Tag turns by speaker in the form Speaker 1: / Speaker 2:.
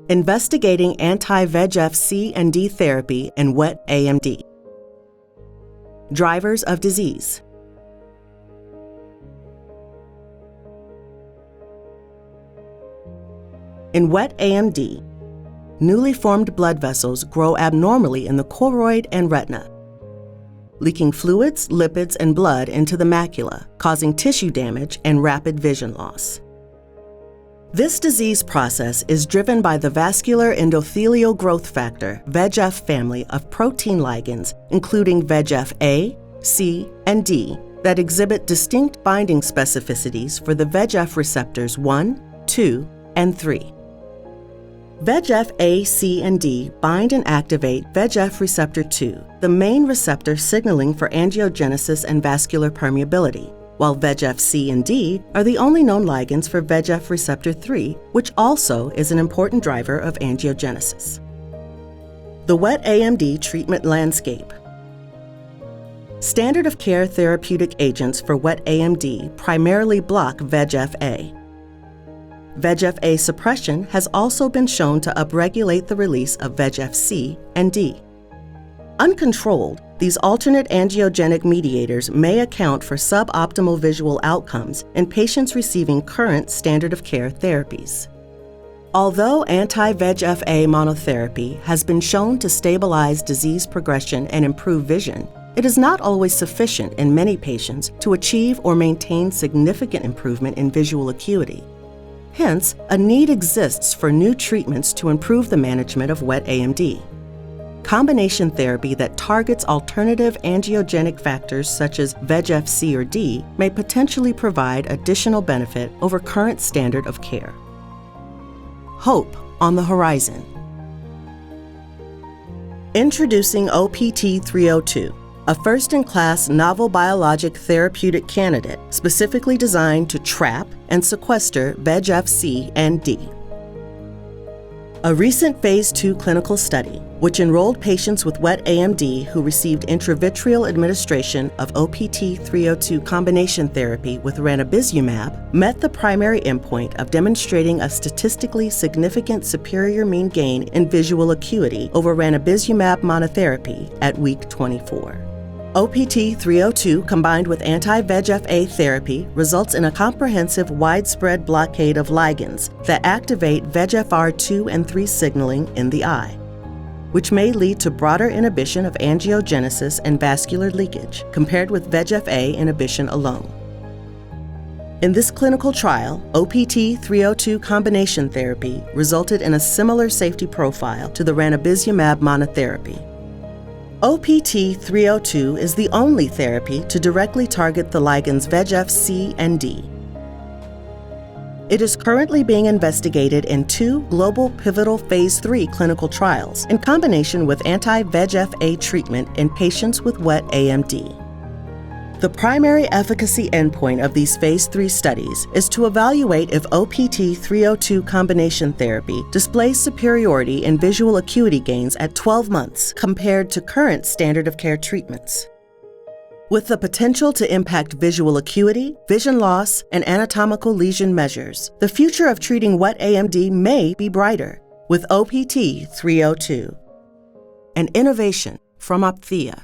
Speaker 1: Investigating anti-VEGF-C and D therapy in wet AMD. Drivers of disease. In wet AMD, newly formed blood vessels grow abnormally in the choroid and retina, leaking fluids, lipids, and blood into the macula, causing tissue damage and rapid vision loss. This disease process is driven by the vascular endothelial growth factor, VEGF family of protein ligands, including VEGF-A, C, and D, that exhibit distinct binding specificities for the VEGF receptors 1, 2, and 3. VEGF-A, C, and D bind and activate VEGF receptor 2, the main receptor signaling for angiogenesis and vascular permeability, while VEGF-C and D are the only known ligands for VEGF receptor 3, which also is an important driver of angiogenesis. The wet AMD treatment landscape. Standard of care therapeutic agents for wet AMD primarily block VEGF-A. VEGF-A suppression has also been shown to upregulate the release of VEGF-C and D. Uncontrolled, these alternate angiogenic mediators may account for suboptimal visual outcomes in patients receiving current standard of care therapies. Although anti-VEGF-A monotherapy has been shown to stabilize disease progression and improve vision, it is not always sufficient in many patients to achieve or maintain significant improvement in visual acuity. Hence, a need exists for new treatments to improve the management of wet AMD. Combination therapy that targets alternative angiogenic factors such as VEGF-C or D may potentially provide additional benefit over current standard of care. Hope on the horizon. Introducing OPT-302, a first-in-class novel biologic therapeutic candidate specifically designed to trap and sequester VEGF-C and D. A recent Phase 2 clinical study, which enrolled patients with wet AMD who received intravitreal administration of OPT-302 combination therapy with ranibizumab, met the primary endpoint of demonstrating a statistically significant superior mean gain in visual acuity over ranibizumab monotherapy at week 24. OPT-302 combined with anti-VEGF-A therapy results in a comprehensive widespread blockade of ligands that activate VEGFR2 and 3 signaling in the eye, which may lead to broader inhibition of angiogenesis and vascular leakage compared with VEGF-A inhibition alone. In this clinical trial, OPT-302 combination therapy resulted in a similar safety profile to the ranibizumab monotherapy. OPT-302 is the only therapy to directly target the ligands VEGF-C and D. It is currently being investigated in 2 global pivotal Phase 3 clinical trials in combination with anti-VEGF-A treatment in patients with wet AMD. The primary efficacy endpoint of these Phase 3 studies is to evaluate if OPT-302 combination therapy displays superiority in visual acuity gains at 12 months compared to current standard of care treatments. With the potential to impact visual acuity, vision loss, and anatomical lesion measures, the future of treating wet AMD may be brighter with OPT-302. An innovation from Opthea.